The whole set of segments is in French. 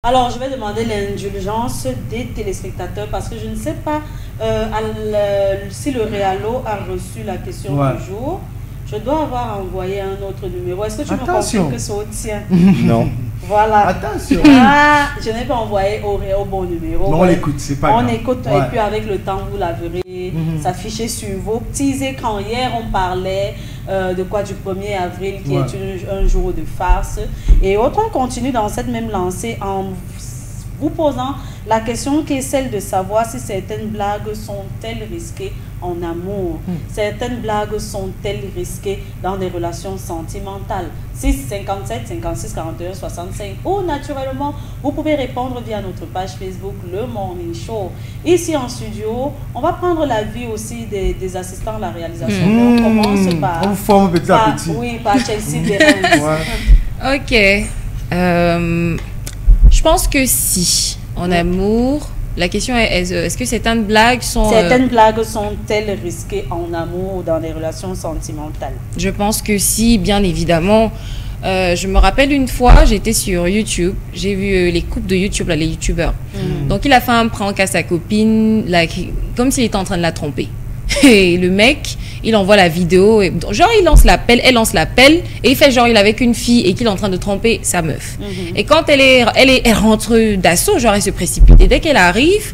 Alors, je vais demander l'indulgence des téléspectateurs parce que je ne sais pas si le Réalo a reçu la question du jour. Je dois avoir envoyé un autre numéro. Est-ce que tu me confirmes que c'est au tien? Non. Voilà. Attention. Ah, je n'ai pas envoyé au bon numéro. Non, on l'écoute, c'est pas grave. On écoute et puis avec le temps, vous la verrez s'afficher sur vos petits écrans. Hier, on parlait de quoi du 1er avril qui est un jour de farce. Et autre, on continue dans cette même lancée en vous posant la question qui est celle de savoir si certaines blagues sont-elles risquées en amour. Certaines blagues sont-elles risquées dans des relations sentimentales. 6 57 56 41 65 ou naturellement vous pouvez répondre via notre page Facebook Le Morning Show. Ici en studio, on va prendre l'avis aussi des assistants à la réalisation. On commence par... On forme petit à petit. Oui, par Chelsea Berens. Ok. Je pense que si, en amour, la question est, est-ce que certaines blagues sont... Certaines blagues sont-elles risquées en amour ou dans des relations sentimentales? Je pense que si, bien évidemment. Je me rappelle une fois, j'étais sur YouTube, j'ai vu les couples de YouTube, là, les YouTubeurs. Donc il a fait un prank à sa copine, là, comme s'il était en train de la tromper. Et le mec, il envoie la vidéo, et, genre il lance l'appel, elle lance l'appel, et il fait genre il est avec une fille et qu'il est en train de tromper sa meuf. Et quand elle rentre d'assaut, genre elle se précipite. Et dès qu'elle arrive,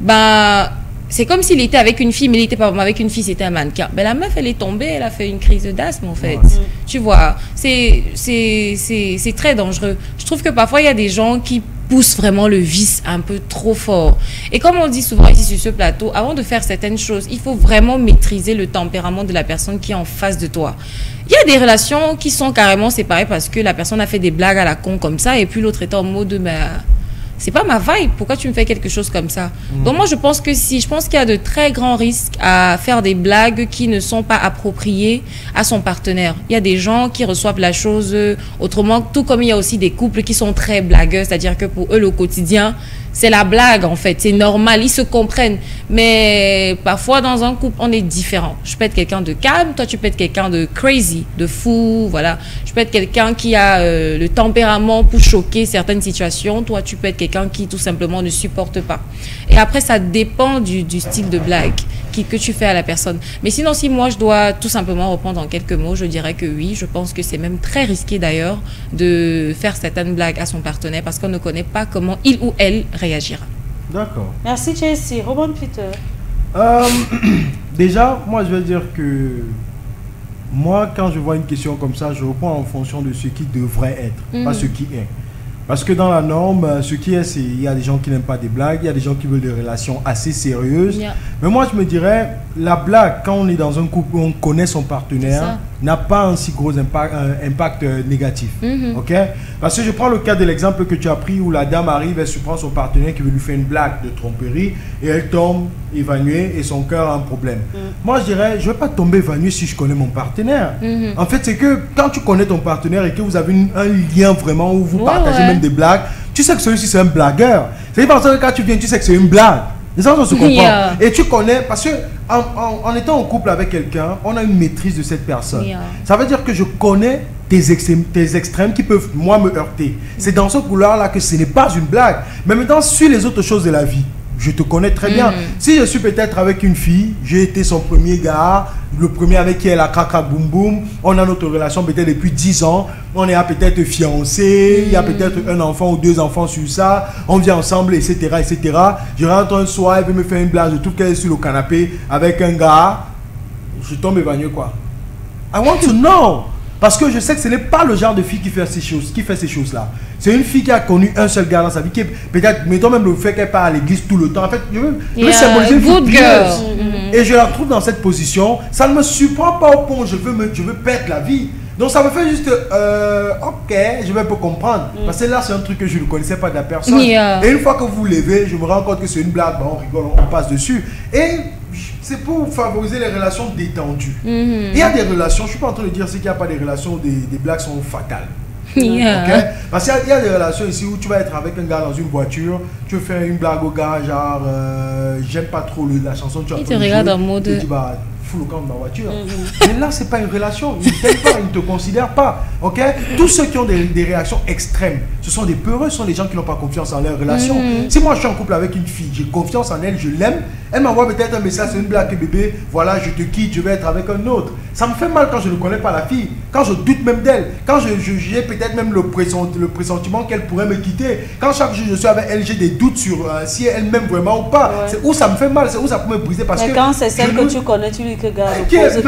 bah, c'est comme s'il était avec une fille, mais il n'était pas avec une fille, c'était un mannequin. Ben, la meuf, elle est tombée, elle a fait une crise d'asthme en fait. Tu vois, c'est très dangereux. Je trouve que parfois, il y a des gens qui poussent vraiment le vice un peu trop fort. Et comme on dit souvent ici sur ce plateau, avant de faire certaines choses, il faut vraiment maîtriser le tempérament de la personne qui est en face de toi. Il y a des relations qui sont carrément séparées parce que la personne a fait des blagues à la con comme ça et puis l'autre est en mode de... c'est pas ma vibe, pourquoi tu me fais quelque chose comme ça? Donc moi je pense que si, je pense qu'il y a de très grands risques à faire des blagues qui ne sont pas appropriées à son partenaire. Il y a des gens qui reçoivent la chose autrement, tout comme il y a aussi des couples qui sont très blagueux, c'est-à-dire que pour eux le quotidien c'est la blague en fait, c'est normal, ils se comprennent. Mais parfois dans un couple on est différent. Je peux être quelqu'un de calme, toi tu peux être quelqu'un de crazy, de fou, voilà. Je peux être quelqu'un qui a le tempérament pour choquer certaines situations, toi tu peux être quelqu'un qui tout simplement ne supporte pas. Et après ça dépend du style de blague que tu fais à la personne. Mais sinon si moi je dois tout simplement reprendre en quelques mots, je dirais que oui, je pense que c'est même très risqué d'ailleurs de faire certaines blagues à son partenaire parce qu'on ne connaît pas comment il ou elle réagira. D'accord. Merci Chelsea. Robin Peter. Déjà, moi je vais dire que moi quand je vois une question comme ça, je reprends en fonction de ce qui devrait être, pas ce qui est. Parce que dans la norme, ce qui est, c'est il y a des gens qui n'aiment pas des blagues, il y a des gens qui veulent des relations assez sérieuses. Mais moi, je me dirais, la blague, quand on est dans un couple où on connaît son partenaire, n'a pas un si gros impact négatif. Ok? Parce que je prends le cas de l'exemple que tu as pris où la dame arrive, elle surprend son partenaire qui veut lui faire une blague de tromperie et elle tombe évanouie et son cœur a un problème. Moi, je dirais, je ne vais pas tomber évanouie si je connais mon partenaire. En fait, c'est que quand tu connais ton partenaire et que vous avez un lien vraiment où vous partagez même des blagues, tu sais que celui-ci c'est un blagueur. C'est parce que quand tu viens, tu sais que c'est une blague. Les gens se comprennent. Et tu connais, parce que en étant en couple avec quelqu'un, on a une maîtrise de cette personne. Ça veut dire que je connais tes extrêmes qui peuvent, moi, me heurter. C'est dans ce couloir-là que ce n'est pas une blague. Mais maintenant, sur les autres choses de la vie, je te connais très bien. Si je suis peut-être avec une fille, j'ai été son premier gars, le premier avec qui elle a crac boum boum, on a notre relation peut-être depuis 10 ans, on est peut-être fiancés, il y a peut-être un enfant ou 2 enfants sur ça, on vient ensemble, etc., etc. Je rentre un soir, elle veut me faire une blague, je trouve qu'elle est sur le canapé avec un gars, je tombe évanoui quoi. I want to know. Parce que je sais que ce n'est pas le genre de fille qui fait ces choses-là. C'est une fille qui a connu un seul gars dans sa vie, qui peut-être, mettons même le fait qu'elle part à l'église tout le temps. En fait, je veux symboliser une fille pieuse. Et je la trouve dans cette position. Ça ne me surprend pas au point où je veux perdre la vie. Donc ça me fait juste, ok, je vais un peu comprendre. Parce que là, c'est un truc que je ne connaissais pas de la personne. Et une fois que vous vous levez, je me rends compte que c'est une blague, bah, on rigole, on passe dessus. Et c'est pour favoriser les relations détendues. Il y a des relations, je ne suis pas en train de dire qu'il n'y a pas des relations où des blagues sont fatales. Okay? Parce qu'il y a des relations ici où tu vas être avec un gars dans une voiture, tu veux faire une blague au gars, genre j'aime pas trop la chanson, tu te regardes en mode. Tu dis, bah, fous le camp de ma voiture. Mais là, c'est pas une relation. Ils ne t'aiment pas, ils ne te considèrent pas. Ok? Tous ceux qui ont des réactions extrêmes, ce sont des peureux, ce sont des gens qui n'ont pas confiance en leur relation. Si moi je suis en couple avec une fille, j'ai confiance en elle, je l'aime, elle m'envoie peut-être un message, c'est une blague, bébé, voilà, je te quitte, je vais être avec un autre. Ça me fait mal quand je ne connais pas la fille, quand je doute même d'elle, quand j'ai peut-être même le pressentiment qu'elle pourrait me quitter, quand chaque jour je suis avec elle, j'ai des doutes sur si elle m'aime vraiment ou pas. Ouais. C'est où ça me fait mal, c'est où ça peut me briser. Parce mais que quand c'est celle que tu connais, tu lui dis que garde. C'est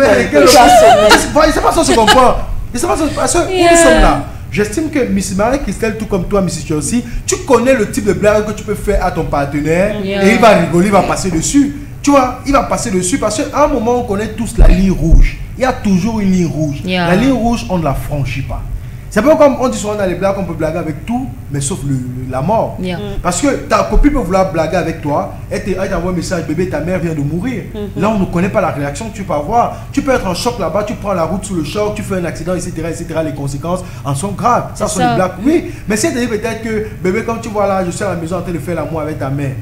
pas ça, se comprend. C'est pas ça, parce que où nous sommes là. J'estime que Miss Marie-Christelle, tout comme toi, Miss Chelsea, tu connais le type de blague que tu peux faire à ton partenaire et il va rigoler, il va passer dessus. Tu vois, il va passer dessus parce qu'à un moment, on connaît tous la ligne rouge. Il y a toujours une ligne rouge. La ligne rouge, on ne la franchit pas. C'est pas comme on dit souvent dans les blagues, on peut blaguer avec tout, mais sauf la mort. Parce que ta copine peut vouloir blaguer avec toi, elle t'envoie un message, bébé, ta mère vient de mourir. Là, on ne connaît pas la réaction que tu peux avoir. Tu peux être en choc là-bas, tu prends la route sous le choc, tu fais un accident, etc. Les conséquences en sont graves. Ça sont des blagues, oui. Mais c'est peut-être que, bébé, quand tu vois là, je suis à la maison en train de faire l'amour avec ta mère.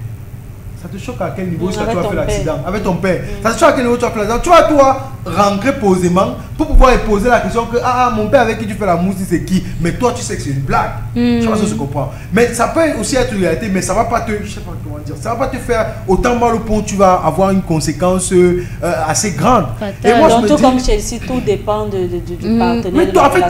Ça te choque à quel niveau tu as fait l'accident avec ton père. Ça te choque à quel niveau tu as fait l'accident. Tu vas toi rentrer posément pour pouvoir poser la question que mon père avec qui tu fais l'amour, c'est qui. Mais toi tu sais que c'est une blague. Je pense que je comprends. Mais ça peut aussi être une réalité, mais ça va pas te, je sais pas comment dire, ça va pas te faire autant mal au point où tu vas avoir une conséquence assez grande. Et moi je me dis, comme Chelsea, tout dépend du partenaire. Mais toi, en fait,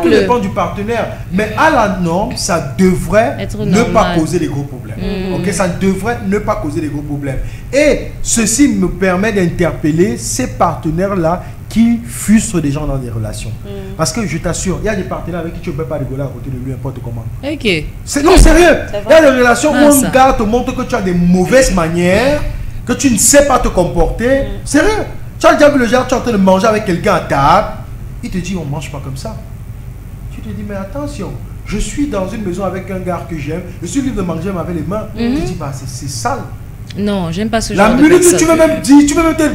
tout dépend du partenaire. Mais à la norme, ça devrait ne pas causer des gros problèmes. Ok, ça devrait ne pas causer des gros problèmes. Et ceci me permet d'interpeller ces partenaires-là qui frustrent des gens dans des relations. Parce que je t'assure, il y a des partenaires avec qui tu ne peux pas rigoler à côté de lui, n'importe comment. Non, sérieux. Il y a des relations où un gars te montre que tu as des mauvaises manières, que tu ne sais pas te comporter. Sérieux. Tu as déjà vu le genre, tu es en train de manger avec quelqu'un à table, il te dit, on ne mange pas comme ça. Tu te dis, mais attention. Je suis dans une maison avec un gars que j'aime. Je suis libre de manger avec les mains. Tu dis, bah, c'est sale. Non, j'aime pas ce genre de personne. La minute où tu veux même dire,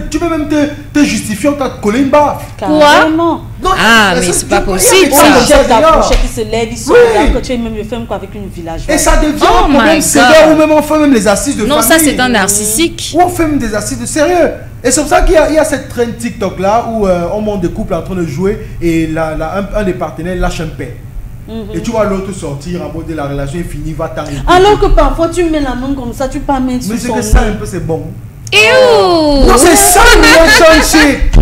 tu peux même te justifier, on t'a collé une baffe. Quoi? Non, mais c'est pas possible ça. La pochette qui se lève, il se regarde, que tu es même le film avec une villageoise. Et ça devient un problème sévère où même on fait même les assises de famille. Non, ça c'est un narcissique. Ou on fait même des assises de sérieux. Et c'est pour ça qu'il y a cette trend TikTok là où on monte des couples en train de jouer et un des partenaires lâche un père. Et tu vois l'autre sortir en mode de la relation est finie, va t'arrêter. Alors que parfois tu mets la main comme ça, tu peux pas mettre. Mais c'est que ça un peu c'est bon. Non, c'est ça relationship.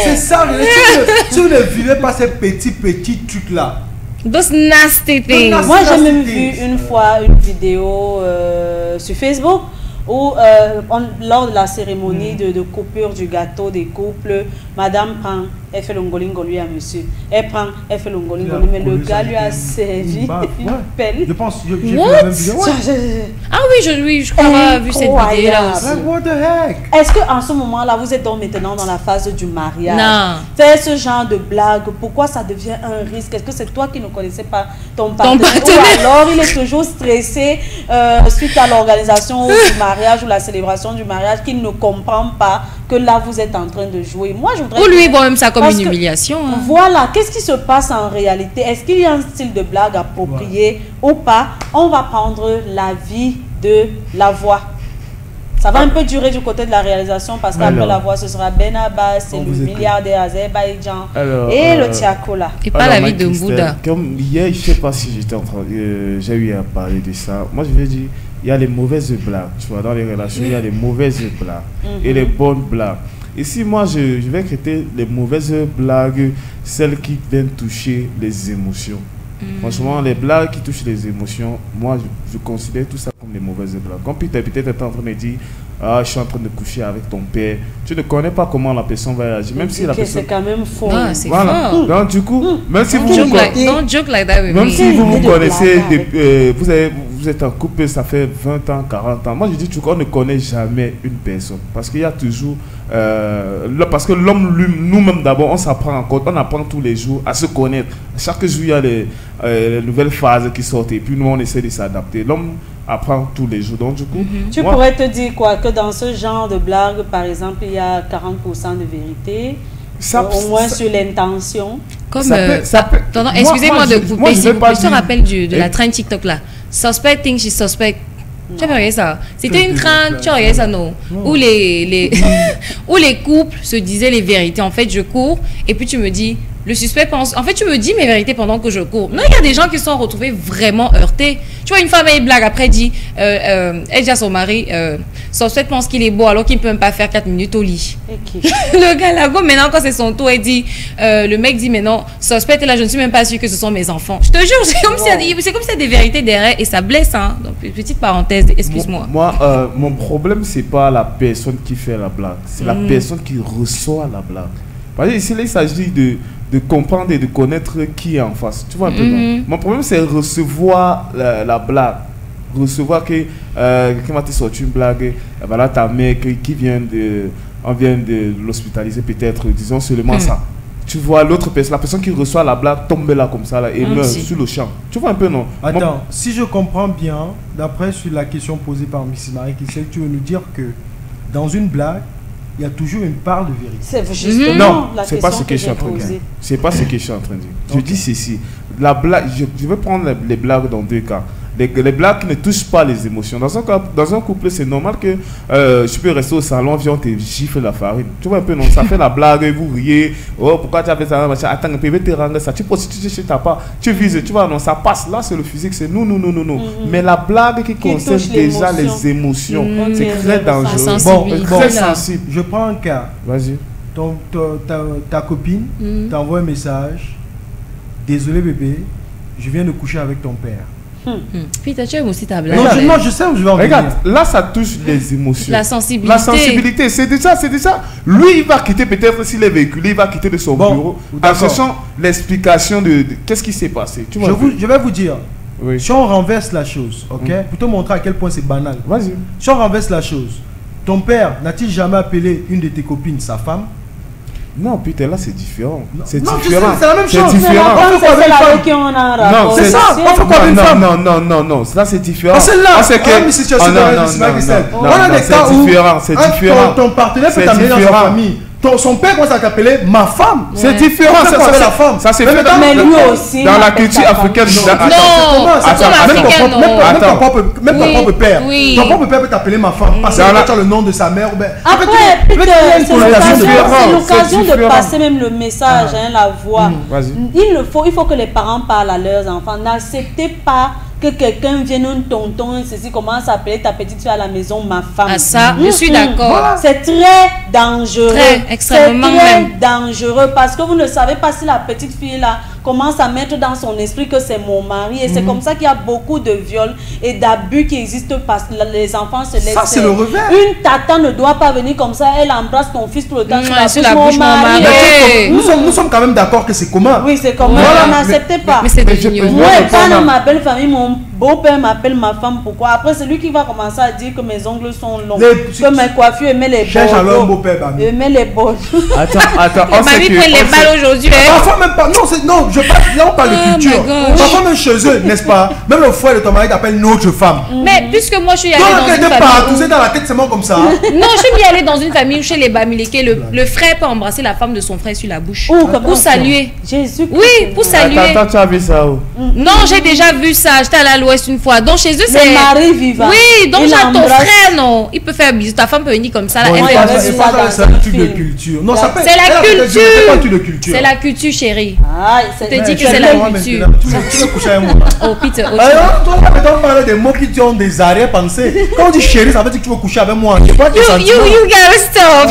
C'est ça relationship. Si vous ne vivez pas ces petits trucs là. Those nasty things. Moi j'ai même vu une fois une vidéo sur Facebook où lors de la cérémonie de coupure du gâteau des couples, madame prend, elle fait le ngolingo lui à monsieur. Elle prend, elle fait le ngolingo lui, mais le gars lui a servi une pelle. Je pense, j'ai vu la même vidéo. Ah oui, je crois avoir vu cette vidéo là aussi. What the heck? Est-ce qu'en ce moment-là, vous êtes donc maintenant dans la phase du mariage? Non. Faire ce genre de blague, pourquoi ça devient un risque? Est-ce que c'est toi qui ne connaissais pas ton partenaire? Ou alors il est toujours stressé suite à l'organisation du mariage ou la célébration du mariage, qu'il ne comprend pas que là vous êtes en train de jouer. Moi je voudrais... Pour lui, bon, même ça comme une humiliation. Voilà, qu'est-ce qui se passe en réalité? Est-ce qu'il y a un style de blague approprié ou pas? On va prendre l'avis de la voix. Ça va un peu durer du côté de la réalisation parce qu'après la voix, ce sera Ben Abbas, c'est le milliardaire Azerbaïdjan et le Tiakola. Et pas la vie de Mbouda. Comme hier, je ne sais pas si j'étais en train j'ai eu à parler de ça. Moi, je vais dire, il y a les mauvaises blagues. Tu vois, dans les relations, il y a les mauvaises blagues et les bonnes blagues. Ici, moi, je vais traiter les mauvaises blagues, celles qui viennent toucher les émotions. Franchement, les blagues qui touchent les émotions, moi, je considère tout ça comme des mauvaises blagues. Comme peut-être en train de dire, je suis en train de coucher avec ton père. Tu ne connais pas comment la personne va réagir. Même si la personne... C'est quand même faux. Non, c'est faux. Donc, du coup, même si vous don't joke like that with me. Même si vous connaissez, vous êtes en couple, ça fait 20 ans, 40 ans. Moi, je dis, on ne connaît jamais une personne. Parce qu'il y a toujours... parce que l'homme, nous-mêmes d'abord, on s'apprend encore, on apprend tous les jours à se connaître. Chaque jour, il y a les nouvelles phases qui sortent et puis nous, on essaie de s'adapter. L'homme apprend tous les jours. Donc, du coup, tu pourrais te dire quoi? Que dans ce genre de blague, par exemple, il y a 40% de vérité, au moins sur l'intention. Comme, excusez-moi de couper, je te rappelle de la traîne TikTok là. Suspect thinks she suspect. Tu as regardé ça? C'était une trend, tu as regardé ça, non? Où les couples se disaient les vérités. En fait, je cours et puis tu me dis, le suspect pense... En fait, tu me dis mes vérités pendant que je cours. Non, il y a des gens qui se sont retrouvés vraiment heurtés. Tu vois, une femme, elle blague, après dit, elle dit à son mari, son suspect pense qu'il est beau alors qu'il ne peut même pas faire 4 minutes au lit. Okay. Le gars là, maintenant, quand c'est son tour, elle dit, le mec dit, mais non, suspect est là, je ne suis même pas sûre que ce sont mes enfants. Je te jure, c'est comme s'il y a des vérités derrière et ça blesse, hein. Donc, petite parenthèse, excuse-moi. Moi, mon problème, c'est pas la personne qui fait la blague, c'est la personne qui reçoit la blague. Parce que ici, il s'agit de comprendre et de connaître qui est en face. Tu vois un peu, non? Mon problème, c'est recevoir la blague. Recevoir que quelqu'un m'a sorti une blague, voilà ta mère qui vient on vient de l'hospitaliser peut-être, disons seulement ça. Tu vois l'autre personne, la personne qui reçoit la blague tombe là comme ça là, et meurt sur le champ. Tu vois un peu, non? Attends, si je comprends bien, d'après sur la question posée par Mrs. Marie-Christelle, tu veux nous dire que dans une blague, il y a toujours une part de vérité. C'est justement non, la c'est pas ce que je suis en train de dire. C'est pas ce que je suis en train de dire. Je dis ceci. La blague, je vais prendre les blagues dans deux cas. Les blagues qui ne touchent pas les émotions. Dans un couple, c'est normal que tu peux rester au salon, viens, on te gifle la farine. Tu vois un peu, non? Ça fait la blague, vous riez. Oh, pourquoi tu as fait ça? Attends, un peu, te rendre ça. Tu prostitues chez ta part. Tu vises, tu vois, non, ça passe. Là, c'est le physique, c'est non. Mais la blague qui concerne déjà les émotions, c'est très dangereux. Bon, très sensible. Je prends un cas. Vas-y. Ta copine t'envoie un message. Désolé bébé, je viens de coucher avec ton père. Putain, tu aimes aussi ta blague. Non, je sais où je vais en venir. Regarde, là ça touche les émotions. La sensibilité. La sensibilité, c'est déjà. Lui, il va quitter peut-être s'il est véhiculé, il va quitter de son bureau. En cherchant l'explication de qu'est-ce qui s'est passé. Tu vois, je vais vous dire. Oui. Si on renverse la chose, ok, pour te montrer à quel point c'est banal. Vas-y. Si on renverse la chose, ton père n'a-t-il jamais appelé une de tes copines sa femme? Non, putain, là c'est différent. C'est différent. C'est la même chose. C'est différent. On fait quoi avec une femme? Non, c'est ça. On fait quoi avec une femme? Non. Là c'est différent. C'est là. C'est une situation on a des cas où c'est différent. Ton partenaire peut t'amener dans sa famille. Son père commence à t'appeler ma femme. C'est différent. Ça c'est fait dans la culture africaine. Non, même ton propre père. Ton propre père peut t'appeler ma femme parce que tu as le nom de sa mère. Après, c'est l'occasion de passer même le message, la voix. Il faut que les parents parlent à leurs enfants. N'acceptez pas que quelqu'un vienne, un tonton, ceci, commence à appeler ta petite fille à la maison ma femme. Ah ça, je suis d'accord. Voilà. C'est très dangereux. Extrêmement dangereux parce que vous ne savez pas si la petite fille là commence à mettre dans son esprit que c'est mon mari. Et c'est comme ça qu'il y a beaucoup de viols et d'abus qui existent parce que les enfants se laissent. Ça, c'est le revers. Une tata ne doit pas venir comme ça, elle embrasse ton fils tout le temps. Sur la bouche, mon mari. Nous sommes quand même d'accord que c'est commun. Oui, c'est commun. Voilà. N'acceptez pas. Mais c'est devenu. Moi, quand dans ma belle famille, mon beau-père m'appelle ma femme. Pourquoi? Après, c'est lui qui va commencer à dire que mes ongles sont longs, que mes coiffures aimaient les bords. Cherche alors un beau-père, Bami. Aimaient les bords. Attends. Mamie prend les balles aujourd'hui. Parfois même pas. Non, là on parle de culture. Parfois même chez eux, n'est-ce pas? Même le frère de ton mari t'appelle notre femme. Mais puisque moi je suis allée dans une famille. Tout c'est dans la tête, c'est moi comme ça. Non, je suis bien allée dans une famille où chez les Bamileke, le frère peut embrasser la femme de son frère sur la bouche. Pour saluer. Jésus. Oui, pour saluer. Attends, tu as vu ça où? Non, j'ai déjà vu ça. J'étais à l'Ouest une fois. Donc chez eux, c'est. Le mari vivant. Oui, donc j'ai ton frère, non. Il peut faire bisous. Ta femme peut venir comme ça. C'est un truc de culture. Non, ça c'est la culture. C'est la culture, chérie. Je te dis que c'est la culture. Tu veux coucher avec moi? Oh, Peter. Alors, toi, on parle des mots qui ont des arrière-pensées. Quand on dit chérie, ça veut dire que tu veux coucher avec moi. You gotta stop.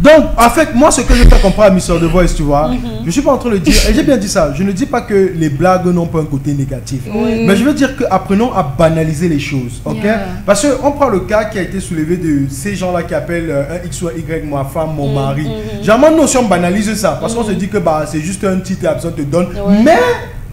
Donc, en fait, moi, ce que je fais comprendre à Miss The Voice, tu vois, je suis pas en train de dire, et j'ai bien dit ça, je ne dis pas que les blagues n'ont pas un côté négatif. Mais je veux dire qu'apprenons à banaliser les choses, ok? Parce qu'on prend le cas qui a été soulevé de ces gens-là qui appellent un X ou un Y, ma femme, mon mari. Généralement, nous, si on banalise ça, parce qu'on se dit que c'est juste un titre et la personne te donne. Mais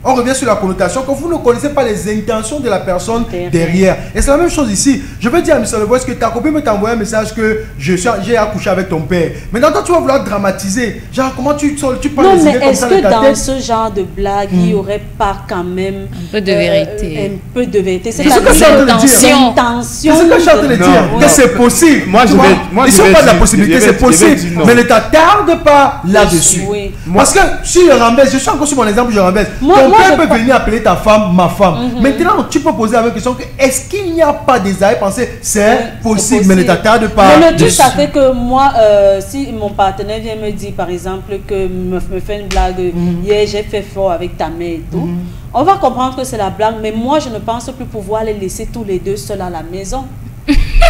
on revient sur la connotation, que vous ne connaissez pas les intentions de la personne derrière. Et c'est la même chose ici. Je veux dire à Mr. The Voice que ta copine peut t'envoyer un message que j'ai accouché avec ton père. Maintenant, toi, tu vas vouloir dramatiser. Genre, comment tu parles non, mais est-ce que dans ce genre de blague, il n'y aurait pas quand même un peu de vérité? Un peu de vérité. C'est ce que je suis en train de dire. C'est ce que je suis en train de dire. Que c'est possible. Ils ne sont pas de la possibilité, c'est possible. Mais ne t'attarde pas là-dessus. Parce que si je rabaisse, je suis encore sur mon exemple, je rabaisse. Ton père peut venir appeler ta femme ma femme. Maintenant, tu peux poser la même question que est-ce qu'il n'y a pas des arrière-pensées? C'est possible, mais ne t'attarde pas. Mais le truc, ça fait que moi, si mon partenaire vient me dire, par exemple, que me fait une blague, hier j'ai fait fort avec ta mère et tout, on va comprendre que c'est la blague, mais moi, je ne pense plus pouvoir les laisser tous les deux seuls à la maison.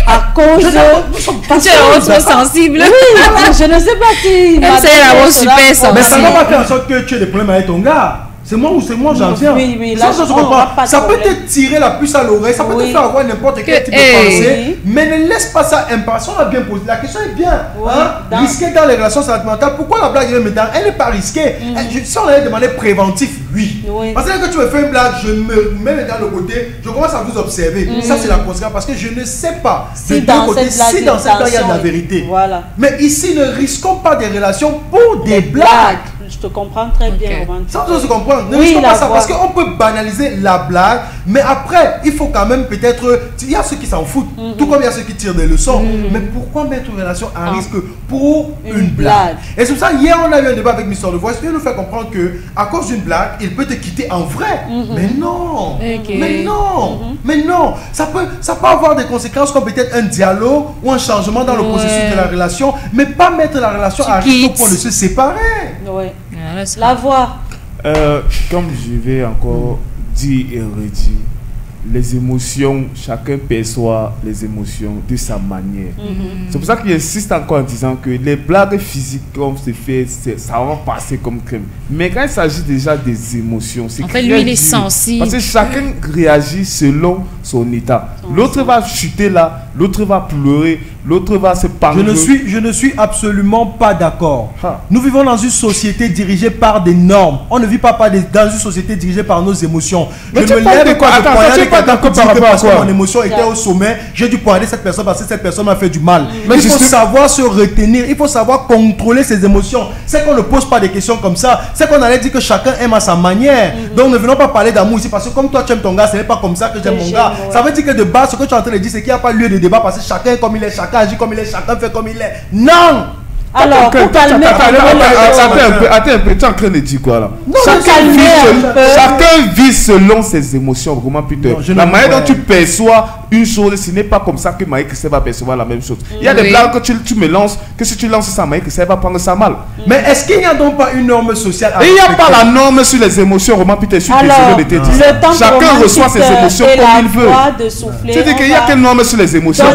À cause de... Tu es trop sensible. Oui, je ne sais pas si... super ça. Mais ça ne va pas faire en sorte que tu aies des problèmes avec ton gars. C'est moi j'en viens. Oui, là, ça peut te tirer la puce à l'oreille, ça peut te faire avoir n'importe quel type de pensée, mais ne laisse pas ça impatient. On a bien posé. La question est bien. Risquer dans les relations sentimentales, pourquoi la blague est maintenant? Elle n'est pas risquée. Si on avait demandé préventif, oui. Parce que quand tu me fais une blague, je me mets dans le côté, je commence à vous observer. Ça, c'est la conséquence parce que je ne sais pas si dans cette blague, il y a de la vérité. Voilà. Mais ici, ne risquons pas des relations pour des blagues. Je te comprends très bien. Ça, on se comprend. Ne risquons pas ça parce qu'on peut banaliser la blague, mais après, il faut quand même peut-être. Il y a ceux qui s'en foutent, tout comme il y a ceux qui tirent des leçons. Mais pourquoi mettre une relation à risque pour une blague? Et c'est pour ça, hier, on a eu un débat avec Mr. The Voice. Il nous fait comprendre que à cause d'une blague, il peut te quitter en vrai. Mais non, mais non. Ça peut avoir des conséquences comme peut-être un dialogue ou un changement dans le processus de la relation, mais pas mettre la relation à risque au point de se séparer. La voix. Comme je vais encore dire et redire, les émotions, chacun perçoit les émotions de sa manière. C'est pour ça qu'il insiste encore en disant que les blagues physiques, comme c'est fait, ça va passer comme crème. Mais quand il s'agit déjà des émotions, c'est en fait, lui, il est sensible. Parce que chacun réagit selon son état. L'autre va chuter là, l'autre va pleurer, l'autre va se parler. Je ne suis absolument pas d'accord. Nous vivons dans une société dirigée par des normes. On ne vit pas dans une société dirigée par nos émotions. Mais je me lève quoi? Parce que mon émotion était au sommet, j'ai dû poignarder cette personne parce que cette personne m'a fait du mal. Mais il faut savoir se retenir, il faut savoir contrôler ses émotions. C'est qu'on ne pose pas des questions comme ça. C'est qu'on allait dire que chacun aime à sa manière. Donc ne venons pas parler d'amour ici parce que comme toi tu aimes ton gars, ce n'est pas comme ça que j'aime mon gars. Ça veut dire que de base, ce que tu es en train de dire, c'est qu'il n'y a pas lieu de débat parce que chacun est comme il est, chacun agit comme il est, chacun fait comme il est. Non! Alors, pour calmer... Attends un peu, tu es en train de dire quoi là? Chacun vit selon ses émotions, vraiment putain. La manière dont tu perçois une chose, ce n'est pas comme ça que Marie-Christelle va percevoir la même chose. Il y a des blagues que tu me lances, que si tu lances ça, Marie-Christelle va prendre ça mal. Mais est-ce qu'il n'y a donc pas une norme sociale? Il n'y a pas la norme sur les émotions, vraiment putain. Je suis désolé de te dire. Chacun reçoit ses émotions comme il veut. Tu dis qu'il n'y a quelle norme sur les émotions?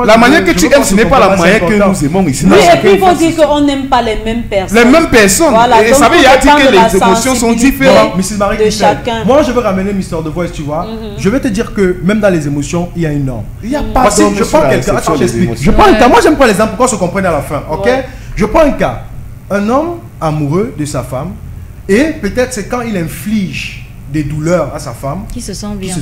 La manière que tu aimes, ce n'est pas la manière que nous aimons ici. Et puis il faut dire qu'on n'aime pas les mêmes personnes. Les mêmes personnes. Et ça veut dire que les émotions sont différentes. Mrs. Marie-Christelle, moi je veux ramener Mr. The Voice, tu vois. Je vais te dire que même dans les émotions, il y a une norme. Il n'y a pas de norme. Je prends quelqu'un. Attends, j'explique. Je prends un cas. Moi j'aime pas l'exemple pour qu'on se comprenne à la fin. Ok? Je prends un cas. Un homme amoureux de sa femme et peut-être c'est quand il inflige des douleurs à sa femme qui se sent bien.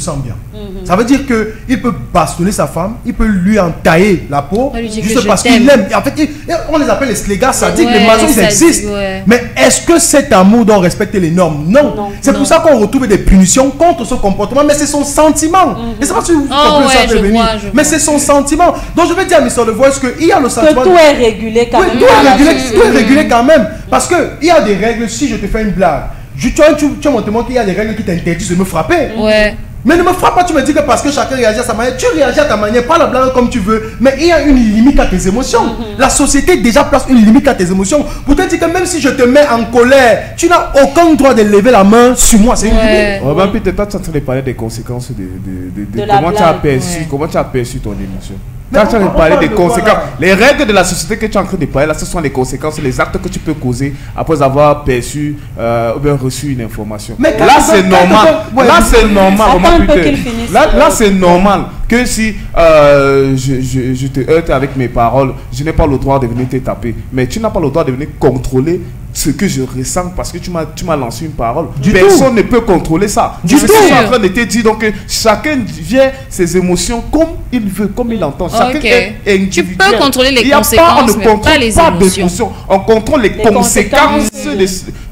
Ça veut dire qu'il peut bastonner sa femme, il peut lui entailler la peau juste parce qu'il l'aime. En fait, on les appelle les gars sadiques, les maçons, ils existent. Mais est-ce que cet amour doit respecter les normes? Non. C'est pour ça qu'on retrouve des punitions contre ce comportement, mais c'est son sentiment. Et c'est pas si vous comprenez ça venir. Mais c'est son sentiment. Donc je vais dire à Mr. The Voice qu'il y a le sentiment. Que tout est régulé quand même. Tout est régulé quand même. Parce qu'il y a des règles. Si je te fais une blague, tu vas me montrer qu'il y a des règles qui t'interdisent de me frapper. Mais ne me frappe pas, tu me dis que parce que chacun réagit à sa manière, tu réagis à ta manière, pas la blague comme tu veux. Mais il y a une limite à tes émotions. La société déjà place une limite à tes émotions. Pour te dire que même si je te mets en colère, tu n'as aucun droit de lever la main sur moi. C'est une limite. Puis tu es en train de parler des conséquences de comment tu as perçu ton émotion. Quand tu as parlé des conséquences, les règles de la société que tu es en train de parler, là, ce sont les conséquences, les actes que tu peux causer après avoir perçu ou bien reçu une information. Mais là, c'est normal. Là, c'est normal. Là, c'est normal que si je te heurte avec mes paroles, je n'ai pas le droit de venir te taper. Mais tu n'as pas le droit de venir contrôler ce que je ressens parce que tu m'as lancé une parole. Personne ne peut contrôler ça. Je suis en train de te dire donc chacun vient ses émotions comme il veut, comme il entend. Chacun est individuel. Tu peux contrôler les conséquences, mais pas les émotions. On contrôle les conséquences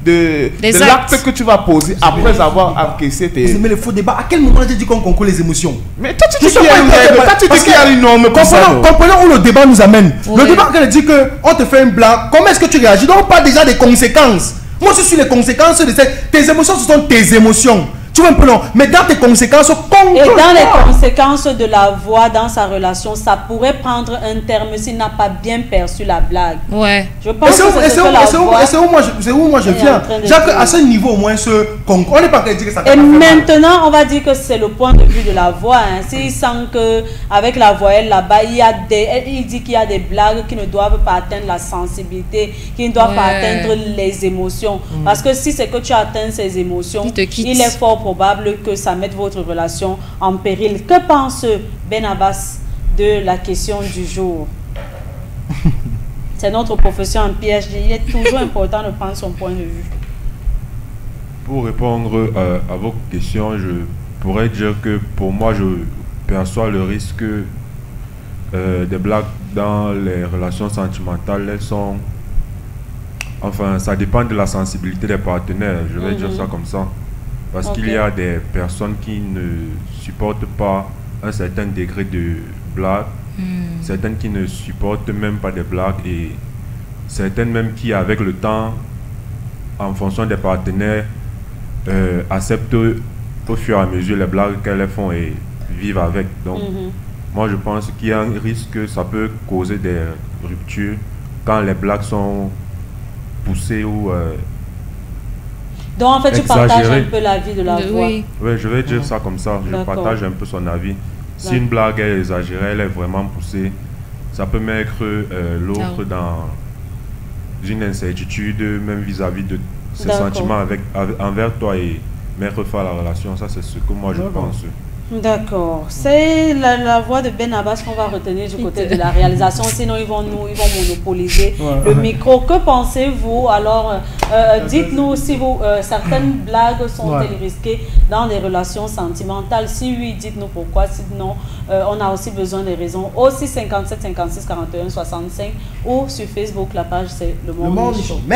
de l'acte que tu vas poser après avoir encaissé tes... Mais le faux débat, à quel moment j'ai dit qu'on concourt les émotions? Mais toi tu dis qu'il y a une règle, toi tu dis qu'il y a une norme. Comprenons où le débat nous amène. Le débat, quand elle dit qu'on te fait une blague, comment est-ce que tu réagis? Donc on parle déjà des conséquences. Moi je suis les conséquences de tes émotions, ce sont tes émotions. Tu vois un peu non, mais dans tes conséquences, et dans les conséquences de la voix dans sa relation, ça pourrait prendre un terme s'il n'a pas bien perçu la blague. Ouais. Je pense que c'est où moi je viens. Jacques, à ce niveau au moins, on n'est pas dire que ça. Et maintenant, on va dire que c'est le point de vue de la voix. Hein. S'il sent que avec la voyelle là-bas, il dit qu'il y a des blagues qui ne doivent pas atteindre la sensibilité, qui ne doivent pas atteindre les émotions. Parce que si c'est que tu atteins ces émotions, il est fort probable que ça mette votre relation en péril. Que pense Ben Abbas de la question du jour? C'est notre profession en PhD. Il est toujours important de prendre son point de vue. Pour répondre à vos questions, je pourrais dire que pour moi, je perçois le risque des blagues dans les relations sentimentales. Elles sont... Enfin, ça dépend de la sensibilité des partenaires. Je vais dire ça comme ça. Parce qu'il y a des personnes qui ne supportent pas un certain degré de blague, certaines qui ne supportent même pas des blagues et certaines même qui, avec le temps, en fonction des partenaires, acceptent au fur et à mesure les blagues qu'elles font et vivent avec. Donc, moi je pense qu'il y a un risque que ça peut causer des ruptures quand les blagues sont poussées ou... Donc en fait, tu partages un peu l'avis de la voix. Oui, je vais dire ça comme ça. Je partage un peu son avis. Si une blague est exagérée, elle est vraiment poussée, ça peut mettre l'autre dans une incertitude, même vis-à-vis de ses sentiments envers toi et mettre fin à la relation. Ça, c'est ce que moi je pense. D'accord. C'est la voix de Ben Abbas qu'on va retenir du côté de la réalisation. Sinon, ils vont monopoliser le micro. Que pensez-vous? Alors, dites-nous si certaines blagues sont-elles risquées dans des relations sentimentales. Si oui, dites-nous pourquoi. Sinon, on a aussi besoin des raisons. Au 657 56 41 65 ou sur Facebook, la page c'est Le Monde Show. Merci.